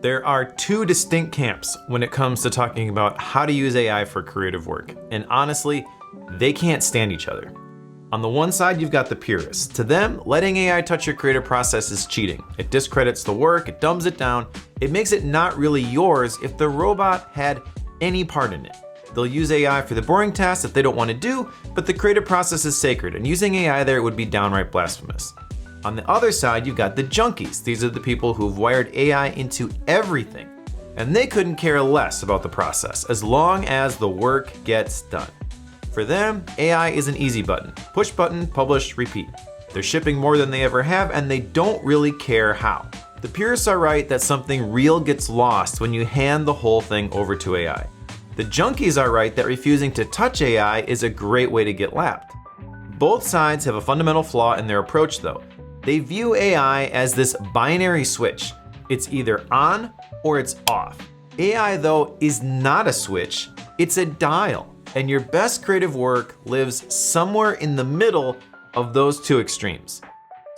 There are two distinct camps when it comes to talking about how to use AI for creative work, and honestly, they can't stand each other. On the one side, you've got the purists. To them, letting AI touch your creative process is cheating. It discredits the work, it dumbs it down, it makes it not really yours if the robot had any part in it. They'll use AI for the boring tasks that they don't want to do, but the creative process is sacred, and using AI there would be downright blasphemous. On the other side, you've got the junkies. These are the people who've wired AI into everything, and they couldn't care less about the process as long as the work gets done. For them, AI is an easy button. Push button, publish, repeat. They're shipping more than they ever have, and they don't really care how. The purists are right that something real gets lost when you hand the whole thing over to AI. The junkies are right that refusing to touch AI is a great way to get lapped. Both sides have a fundamental flaw in their approach though. They view AI as this binary switch. It's either on or it's off. AI though is not a switch, it's a dial, and your best creative work lives somewhere in the middle of those two extremes.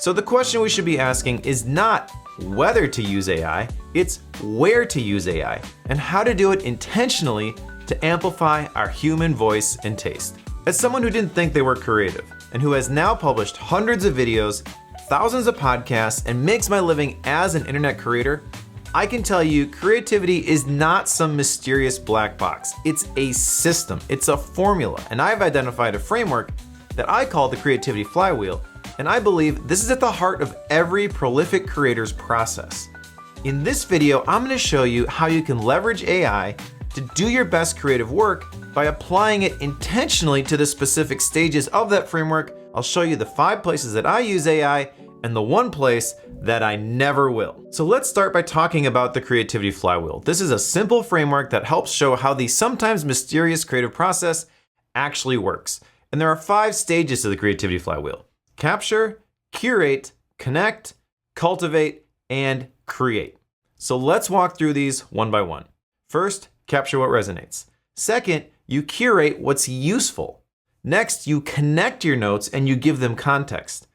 So the question we should be asking is not whether to use AI, it's where to use AI and how to do it intentionally to amplify our human voice and taste. As someone who didn't think they were creative and who has now published hundreds of videos, thousands of podcasts, and makes my living as an internet creator, I can tell you creativity is not some mysterious black box. It's a system, it's a formula, and I've identified a framework that I call the Creativity Flywheel, and I believe this is at the heart of every prolific creator's process. In this video, I'm gonna show you how you can leverage AI to do your best creative work by applying it intentionally to the specific stages of that framework. I'll show you the 5 places that I use AI and the 1 place that I never will. So let's start by talking about the Creativity Flywheel. This is a simple framework that helps show how the sometimes mysterious creative process actually works. And there are 5 stages to the Creativity Flywheel: capture, curate, connect, cultivate, and create. So let's walk through these one by one. First, capture what resonates. Second, you curate what's useful. Next, you connect your notes and you give them context.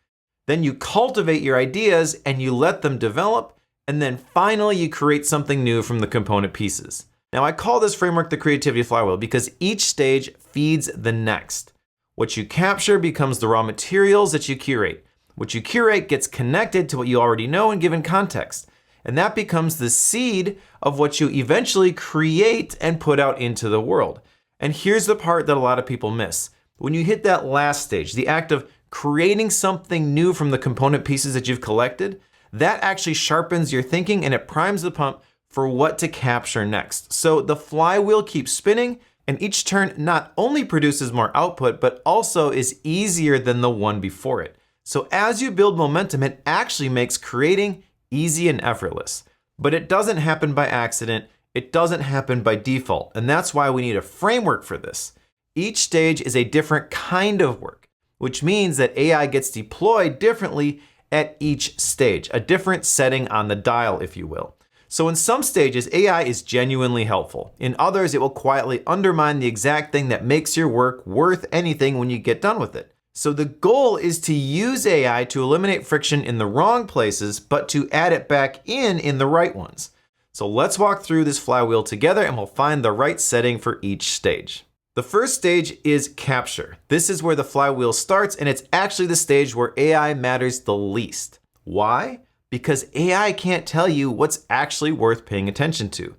Then you cultivate your ideas and you let them develop. And then finally, you create something new from the component pieces. Now, I call this framework the Creativity Flywheel because each stage feeds the next. What you capture becomes the raw materials that you curate. What you curate gets connected to what you already know and given context. And that becomes the seed of what you eventually create and put out into the world. And here's the part that a lot of people miss. When you hit that last stage, the act of creating something new from the component pieces that you've collected, that actually sharpens your thinking and it primes the pump for what to capture next. So the flywheel keeps spinning, and each turn not only produces more output, but also is easier than the one before it. So as you build momentum, it actually makes creating easy and effortless. But it doesn't happen by accident, it doesn't happen by default, and that's why we need a framework for this. Each stage is a different kind of work, which means that AI gets deployed differently at each stage, a different setting on the dial, if you will. So in some stages, AI is genuinely helpful. In others, it will quietly undermine the exact thing that makes your work worth anything when you get done with it. So the goal is to use AI to eliminate friction in the wrong places, but to add it back in the right ones. So let's walk through this flywheel together and we'll find the right setting for each stage. The first stage is capture. This is where the flywheel starts, and it's actually the stage where AI matters the least. Why? Because AI can't tell you what's actually worth paying attention to.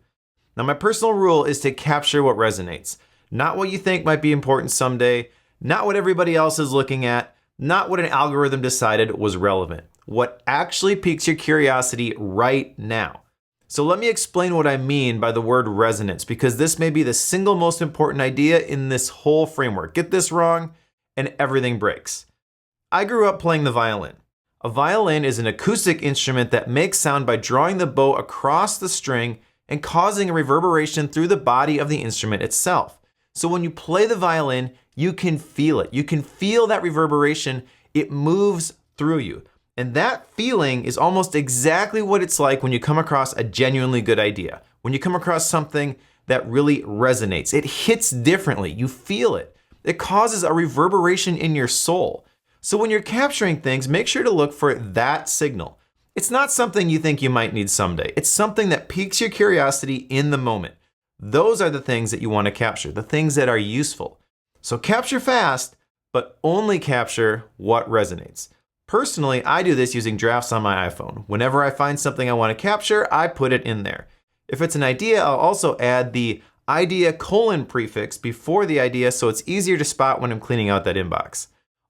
Now, my personal rule is to capture what resonates, not what you think might be important someday, not what everybody else is looking at, not what an algorithm decided was relevant. What actually piques your curiosity right now. So let me explain what I mean by the word resonance, because this may be the single most important idea in this whole framework. Get this wrong and everything breaks. I grew up playing the violin. A violin is an acoustic instrument that makes sound by drawing the bow across the string and causing a reverberation through the body of the instrument itself. So when you play the violin, you can feel it. You can feel that reverberation. It moves through you. And that feeling is almost exactly what it's like when you come across a genuinely good idea. When you come across something that really resonates. It hits differently. You feel it. It causes a reverberation in your soul. So when you're capturing things, make sure to look for that signal. It's not something you think you might need someday. It's something that piques your curiosity in the moment. Those are the things that you want to capture, the things that are useful. So capture fast, but only capture what resonates. Personally, I do this using drafts on my iPhone. Whenever I find something I want to capture, I put it in there. If it's an idea, I'll also add the idea : prefix before the idea so it's easier to spot when I'm cleaning out that inbox.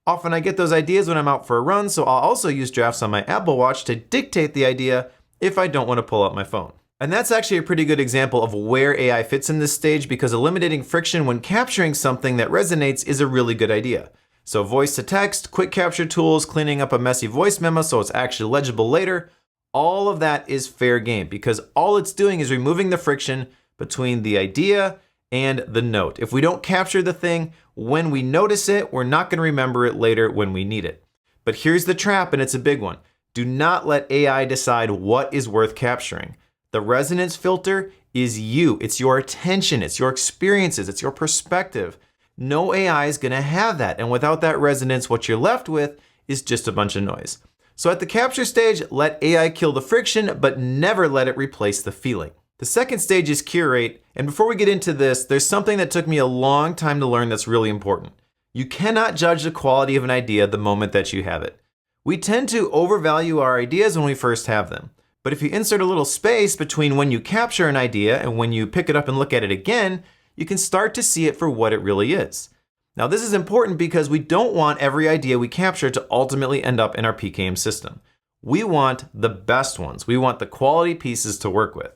Often I get those ideas when I'm out for a run, so I'll also use drafts on my Apple Watch to dictate the idea if I don't want to pull out my phone. And that's actually a pretty good example of where AI fits in this stage, because eliminating friction when capturing something that resonates is a really good idea. So voice to text, quick capture tools, cleaning up a messy voice memo so it's actually legible later, all of that is fair game because all it's doing is removing the friction between the idea and the note. If we don't capture the thing when we notice it, we're not going to remember it later when we need it. But here's the trap, and it's a big one. Do not let AI decide what is worth capturing. The resonance filter is you. It's your attention. It's your experiences. It's your perspective. No AI is going to have that. And without that resonance, what you're left with is just a bunch of noise. So at the capture stage, let AI kill the friction, but never let it replace the feeling. The second stage is curate. And before we get into this, there's something that took me a long time to learn that's really important. You cannot judge the quality of an idea the moment that you have it. We tend to overvalue our ideas when we first have them. But if you insert a little space between when you capture an idea and when you pick it up and look at it again, you can start to see it for what it really is. Now, this is important because we don't want every idea we capture to ultimately end up in our PKM system. We want the best ones. We want the quality pieces to work with.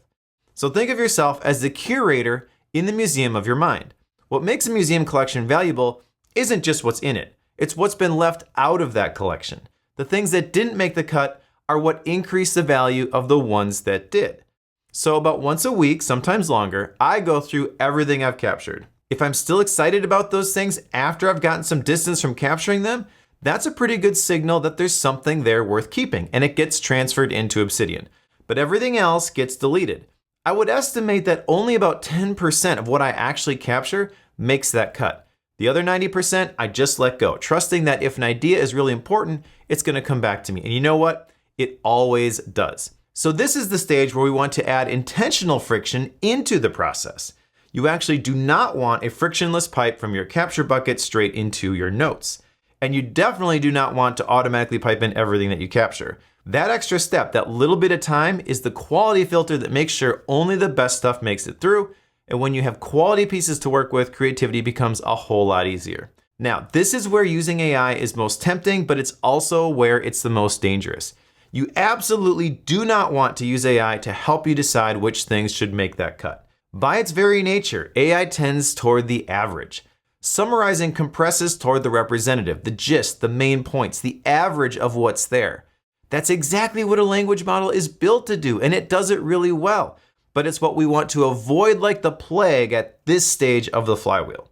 So think of yourself as the curator in the museum of your mind. What makes a museum collection valuable isn't just what's in it. It's what's been left out of that collection. The things that didn't make the cut are what increase the value of the ones that did. So about once a week, sometimes longer, I go through everything I've captured. If I'm still excited about those things after I've gotten some distance from capturing them, that's a pretty good signal that there's something there worth keeping, and it gets transferred into Obsidian. But everything else gets deleted. I would estimate that only about 10% of what I actually capture makes that cut. The other 90% I just let go, trusting that if an idea is really important, it's going to come back to me. And you know what? It always does. So this is the stage where we want to add intentional friction into the process. You actually do not want a frictionless pipe from your capture bucket straight into your notes. And you definitely do not want to automatically pipe in everything that you capture. That extra step, that little bit of time, is the quality filter that makes sure only the best stuff makes it through. And when you have quality pieces to work with, creativity becomes a whole lot easier. Now, this is where using AI is most tempting, but it's also where it's the most dangerous. You absolutely do not want to use AI to help you decide which things should make that cut. By its very nature, AI tends toward the average. Summarizing compresses toward the representative, the gist, the main points, the average of what's there. That's exactly what a language model is built to do, and it does it really well. But it's what we want to avoid like the plague at this stage of the flywheel.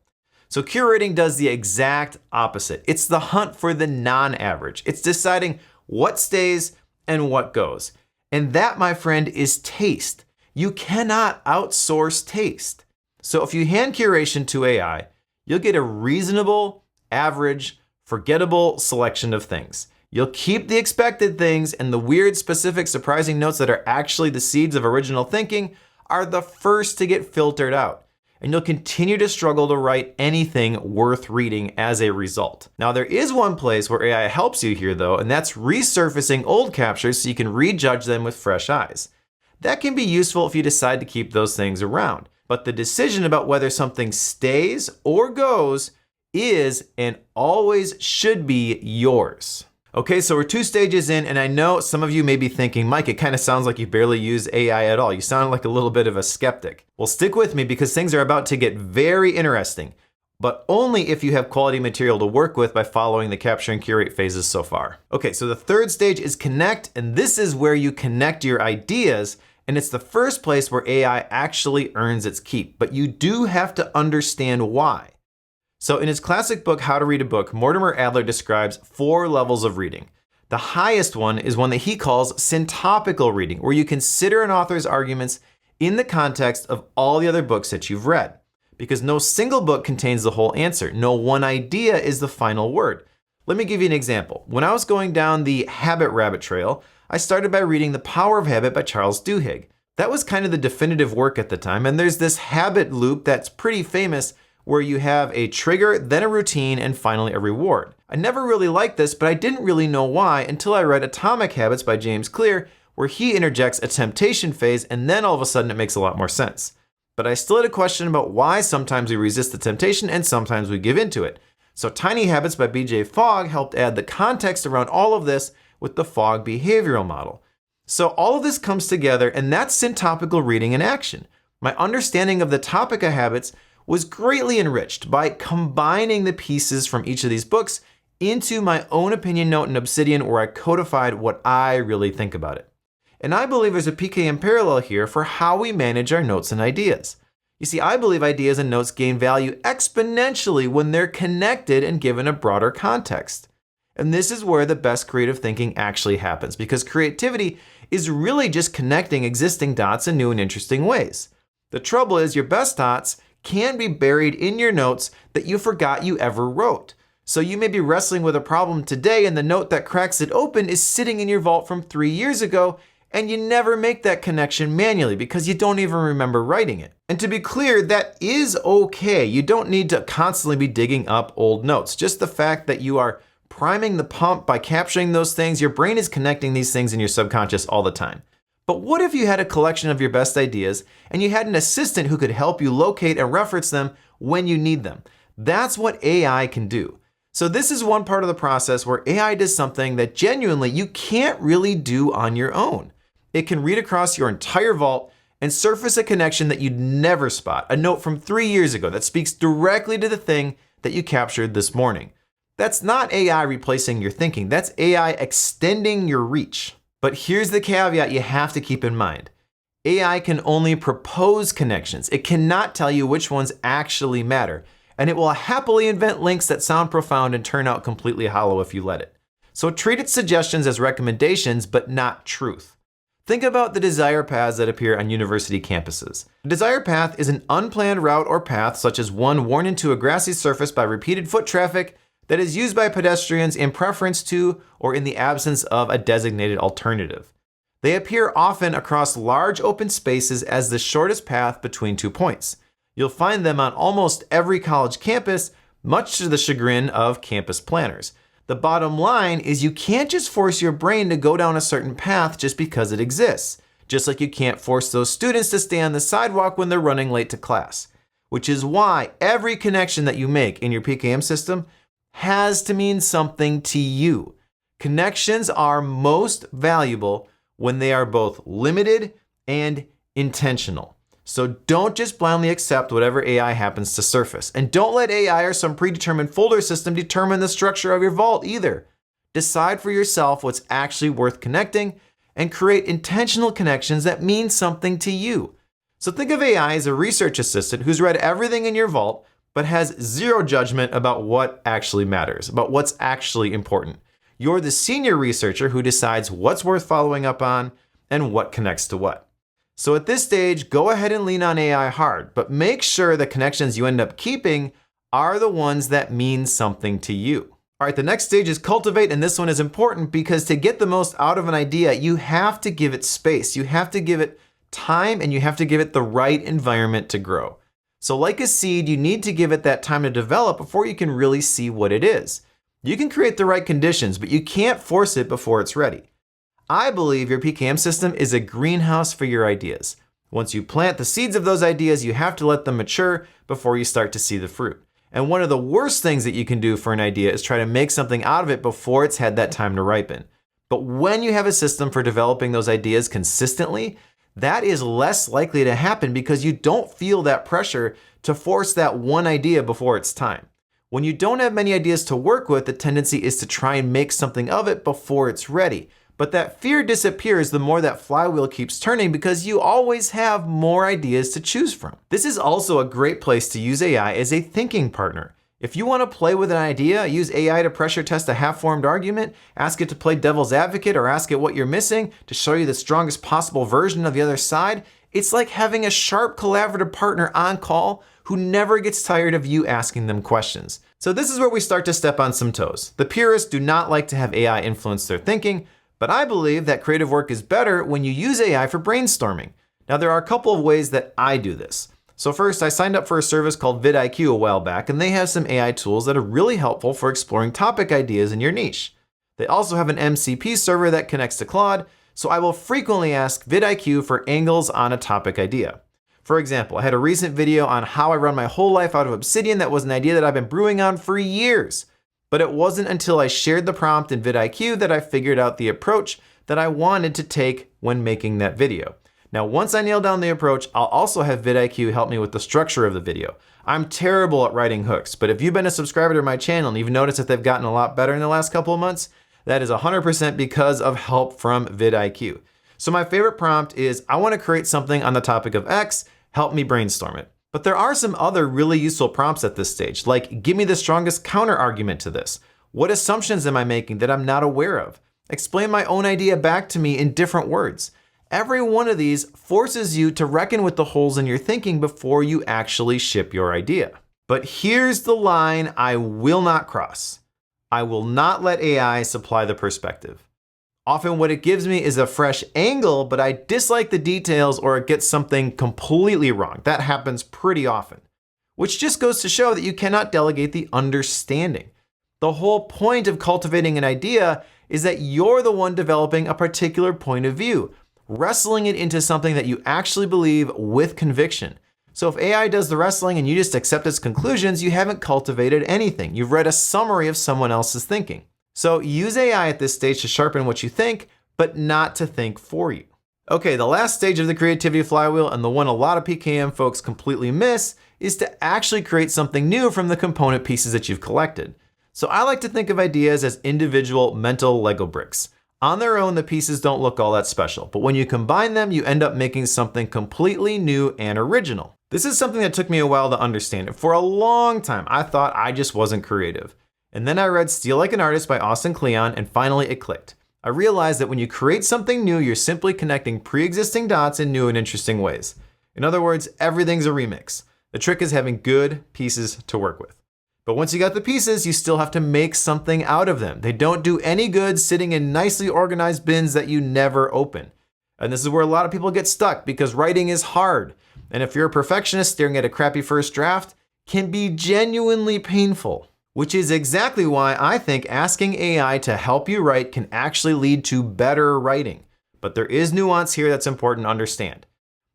So curating does the exact opposite. It's the hunt for the non-average. It's deciding what stays and what goes. And that, my friend, is taste. You cannot outsource taste. So if you hand curation to AI, you'll get a reasonable, average, forgettable selection of things. You'll keep the expected things, and the weird, specific, surprising notes that are actually the seeds of original thinking are the first to get filtered out. And you'll continue to struggle to write anything worth reading as a result. Now, there is one place where AI helps you here though, and that's resurfacing old captures so you can rejudge them with fresh eyes. That can be useful if you decide to keep those things around. But the decision about whether something stays or goes is and always should be yours. Okay, so we're 2 stages in, and I know some of you may be thinking, Mike, it kind of sounds like you barely use AI at all. You sound like a little bit of a skeptic. Well, stick with me because things are about to get very interesting, but only if you have quality material to work with by following the capture and curate phases so far. Okay, so the 3rd stage is connect, and this is where you connect your ideas, and it's the first place where AI actually earns its keep, but you do have to understand why. So in his classic book, How to Read a Book, Mortimer Adler describes 4 levels of reading. The highest one is one that he calls syntopical reading, where you consider an author's arguments in the context of all the other books that you've read. Because no single book contains the whole answer. No one idea is the final word. Let me give you an example. When I was going down the habit rabbit trail, I started by reading The Power of Habit by Charles Duhigg. That was kind of the definitive work at the time, and there's this habit loop that's pretty famous where you have a trigger, then a routine, and finally a reward. I never really liked this, but I didn't really know why until I read Atomic Habits by James Clear, where he interjects a temptation phase, and then all of a sudden it makes a lot more sense. But I still had a question about why sometimes we resist the temptation and sometimes we give into it. So Tiny Habits by BJ Fogg helped add the context around all of this with the Fogg behavioral model. So all of this comes together, and that's syntopical reading in action. My understanding of the topic of habits was greatly enriched by combining the pieces from each of these books into my own opinion note in Obsidian, where I codified what I really think about it. And I believe there's a PKM parallel here for how we manage our notes and ideas. You see, I believe ideas and notes gain value exponentially when they're connected and given a broader context. And this is where the best creative thinking actually happens, because creativity is really just connecting existing dots in new and interesting ways. The trouble is your best dots can be buried in your notes that you forgot you ever wrote. So you may be wrestling with a problem today and the note that cracks it open is sitting in your vault from 3 years ago, and you never make that connection manually because you don't even remember writing it. And to be clear, that is okay. You don't need to constantly be digging up old notes. Just the fact that you are priming the pump by capturing those things, your brain is connecting these things in your subconscious all the time. But what if you had a collection of your best ideas and you had an assistant who could help you locate and reference them when you need them? That's what AI can do. So this is one part of the process where AI does something that genuinely you can't really do on your own. It can read across your entire vault and surface a connection that you'd never spot, a note from 3 years ago that speaks directly to the thing that you captured this morning. That's not AI replacing your thinking, that's AI extending your reach. But here's the caveat you have to keep in mind. AI can only propose connections. It cannot tell you which ones actually matter, and it will happily invent links that sound profound and turn out completely hollow if you let it. So treat its suggestions as recommendations, but not truth. Think about the desire paths that appear on university campuses. A desire path is an unplanned route or path, such as one worn into a grassy surface by repeated foot traffic that is used by pedestrians in preference to or in the absence of a designated alternative. They appear often across large open spaces as the shortest path between 2 points. You'll find them on almost every college campus, much to the chagrin of campus planners. The bottom line is you can't just force your brain to go down a certain path just because it exists, just like you can't force those students to stay on the sidewalk when they're running late to class. Which is why every connection that you make in your PKM system has to mean something to you. Connections are most valuable when they are both limited and intentional. So don't just blindly accept whatever AI happens to surface. And don't let AI or some predetermined folder system determine the structure of your vault either. Decide for yourself what's actually worth connecting and create intentional connections that mean something to you. So think of AI as a research assistant who's read everything in your vault, but has zero judgment about what actually matters, about what's actually important. You're the senior researcher who decides what's worth following up on and what connects to what. So at this stage, go ahead and lean on AI hard, but make sure the connections you end up keeping are the ones that mean something to you. All right, the next stage is cultivate, and this one is important because to get the most out of an idea, you have to give it space. You have to give it time, and you have to give it the right environment to grow. So like a seed, you need to give it that time to develop before you can really see what it is. You can create the right conditions, but you can't force it before it's ready. I believe your PKM system is a greenhouse for your ideas. Once you plant the seeds of those ideas, you have to let them mature before you start to see the fruit. And one of the worst things that you can do for an idea is try to make something out of it before it's had that time to ripen. But when you have a system for developing those ideas consistently, that is less likely to happen because you don't feel that pressure to force that one idea before it's time. When you don't have many ideas to work with, the tendency is to try and make something of it before it's ready. But that fear disappears the more that flywheel keeps turning because you always have more ideas to choose from. This is also a great place to use AI as a thinking partner. If you want to play with an idea, use AI to pressure test a half-formed argument, ask it to play devil's advocate, or ask it what you're missing to show you the strongest possible version of the other side, it's like having a sharp collaborative partner on call who never gets tired of you asking them questions. So this is where we start to step on some toes. The purists do not like to have AI influence their thinking, But I believe that creative work is better when you use AI for brainstorming. Now, there are a couple of ways that I do this. So first, I signed up for a service called vidIQ a while back, and they have some AI tools that are really helpful for exploring topic ideas in your niche. They also have an MCP server that connects to Claude, so I will frequently ask vidIQ for angles on a topic idea. For example, I had a recent video on how I run my whole life out of Obsidian that was an idea that I've been brewing on for years. But it wasn't until I shared the prompt in vidIQ that I figured out the approach that I wanted to take when making that video. Now, once I nail down the approach, I'll also have vidIQ help me with the structure of the video. I'm terrible at writing hooks, but if you've been a subscriber to my channel and you've noticed that they've gotten a lot better in the last couple of months, that is 100% because of help from vidIQ. So my favorite prompt is, I want to create something on the topic of X, help me brainstorm it. But there are some other really useful prompts at this stage, like give me the strongest counter argument to this. What assumptions am I making that I'm not aware of? Explain my own idea back to me in different words. Every one of these forces you to reckon with the holes in your thinking before you actually ship your idea. But here's the line I will not cross. I will not let AI supply the perspective. Often what it gives me is a fresh angle, but I dislike the details or it gets something completely wrong. That happens pretty often, which just goes to show that you cannot delegate the understanding. The whole point of cultivating an idea is that you're the one developing a particular point of view, wrestling it into something that you actually believe with conviction. So if AI does the wrestling and you just accept its conclusions, you haven't cultivated anything. You've read a summary of someone else's thinking. So use AI at this stage to sharpen what you think, but not to think for you. Okay, the last stage of the creativity flywheel, and the one a lot of PKM folks completely miss, is to actually create something new from the component pieces that you've collected. So I like to think of ideas as individual mental Lego bricks. On their own, the pieces don't look all that special, but when you combine them, you end up making something completely new and original. This is something that took me a while to understand. For a long time, I thought I just wasn't creative. And then I read Steal Like an Artist by Austin Kleon, and finally it clicked. I realized that when you create something new, you're simply connecting pre-existing dots in new and interesting ways. In other words, everything's a remix. The trick is having good pieces to work with. But once you got the pieces, you still have to make something out of them. They don't do any good sitting in nicely organized bins that you never open. And this is where a lot of people get stuck because writing is hard. And if you're a perfectionist, staring at a crappy first draft can be genuinely painful. Which is exactly why I think asking AI to help you write can actually lead to better writing. But there is nuance here that's important to understand.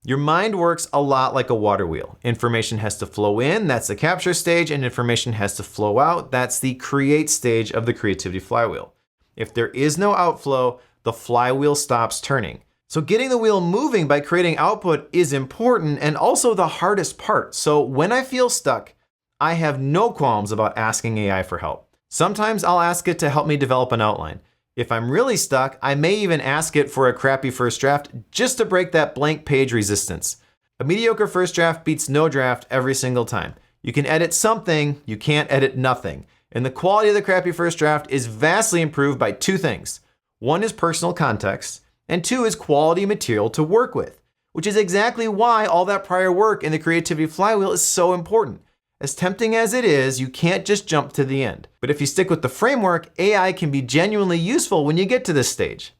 Your mind works a lot like a water wheel. Information has to flow in, that's the capture stage, and information has to flow out, that's the create stage of the creativity flywheel. If there is no outflow, the flywheel stops turning. So getting the wheel moving by creating output is important and also the hardest part. So when I feel stuck, I have no qualms about asking AI for help. Sometimes I'll ask it to help me develop an outline. If I'm really stuck, I may even ask it for a crappy first draft just to break that blank page resistance. A mediocre first draft beats no draft every single time. You can edit something, you can't edit nothing. And the quality of the crappy first draft is vastly improved by two things. One is personal context, and two is quality material to work with, which is exactly why all that prior work in the creativity flywheel is so important. As tempting as it is, you can't just jump to the end. But if you stick with the framework, AI can be genuinely useful when you get to this stage.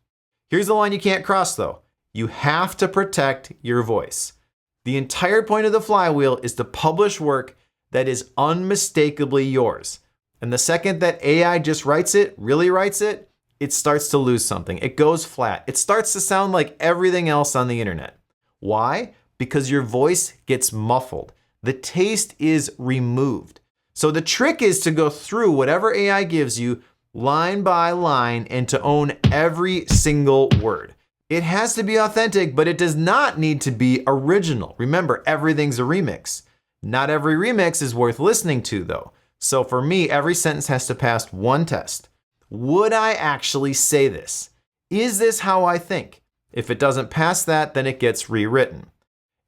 Here's the line you can't cross though. You have to protect your voice. The entire point of the flywheel is to publish work that is unmistakably yours. And the second that AI just writes it, really writes it, it starts to lose something. It goes flat. It starts to sound like everything else on the internet. Why? Because your voice gets muffled. The taste is removed. So the trick is to go through whatever AI gives you line by line and to own every single word. It has to be authentic, but it does not need to be original. Remember, everything's a remix. Not every remix is worth listening to though. So for me, every sentence has to pass one test. Would I actually say this? Is this how I think? If it doesn't pass that, then it gets rewritten.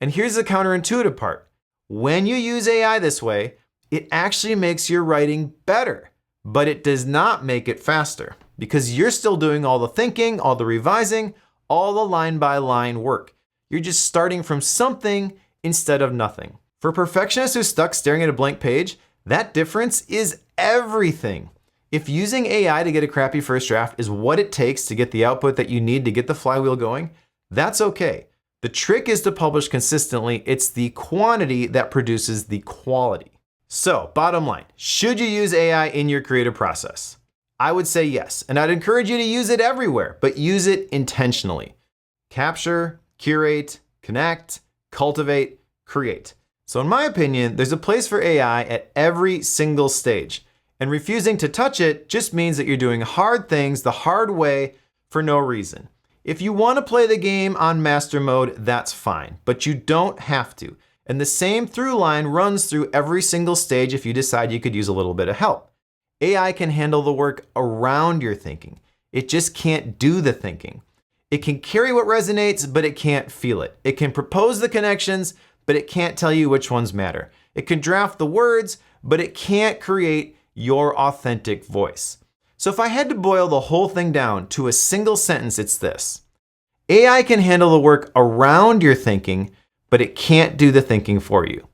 And here's the counterintuitive part. When you use AI this way, it actually makes your writing better, but it does not make it faster because you're still doing all the thinking, all the revising, all the line by line work. You're just starting from something instead of nothing. For perfectionists who are stuck staring at a blank page, that difference is everything. If using AI to get a crappy first draft is what it takes to get the output that you need to get the flywheel going, that's okay. The trick is to publish consistently. It's the quantity that produces the quality. So, bottom line, should you use AI in your creative process? I would say yes, and I'd encourage you to use it everywhere, but use it intentionally. Capture, curate, connect, cultivate, create. So in my opinion, there's a place for AI at every single stage, and refusing to touch it just means that you're doing hard things the hard way for no reason. If you want to play the game on master mode, that's fine, but you don't have to. And the same through line runs through every single stage if you decide you could use a little bit of help. AI can handle the work around your thinking. It just can't do the thinking. It can carry what resonates, but it can't feel it. It can propose the connections, but it can't tell you which ones matter. It can draft the words, but it can't create your authentic voice. So if I had to boil the whole thing down to a single sentence, it's this. AI can handle the work around your thinking, but it can't do the thinking for you.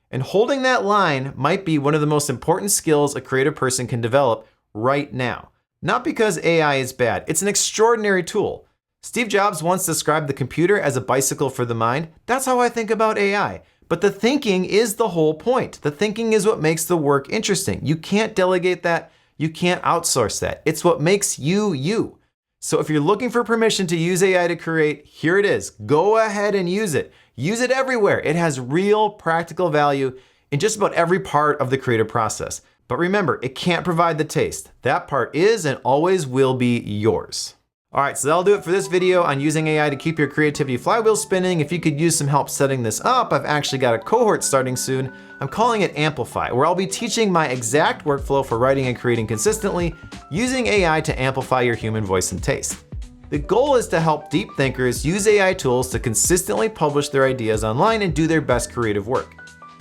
And holding that line might be one of the most important skills a creative person can develop right now. Not because AI is bad, it's an extraordinary tool. Steve Jobs once described the computer as a bicycle for the mind. That's how I think about AI. But the thinking is the whole point. The thinking is what makes the work interesting. You can't delegate that. You can't outsource that. It's what makes you, you. So if you're looking for permission to use AI to create, here it is. Go ahead and use it. Use it everywhere. It has real practical value in just about every part of the creative process. But remember, it can't provide the taste. That part is and always will be yours. All right, so that'll do it for this video on using AI to keep your creativity flywheel spinning. If you could use some help setting this up, I've actually got a cohort starting soon. I'm calling it Amplify, where I'll be teaching my exact workflow for writing and creating consistently using AI to amplify your human voice and taste. The goal is to help deep thinkers use AI tools to consistently publish their ideas online and do their best creative work.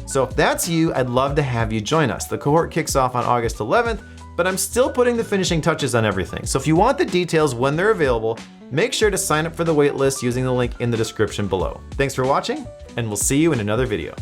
So if that's you, I'd love to have you join us. The cohort kicks off on August 11th, but I'm still putting the finishing touches on everything. So if you want the details when they're available, make sure to sign up for the waitlist using the link in the description below. Thanks for watching, and we'll see you in another video.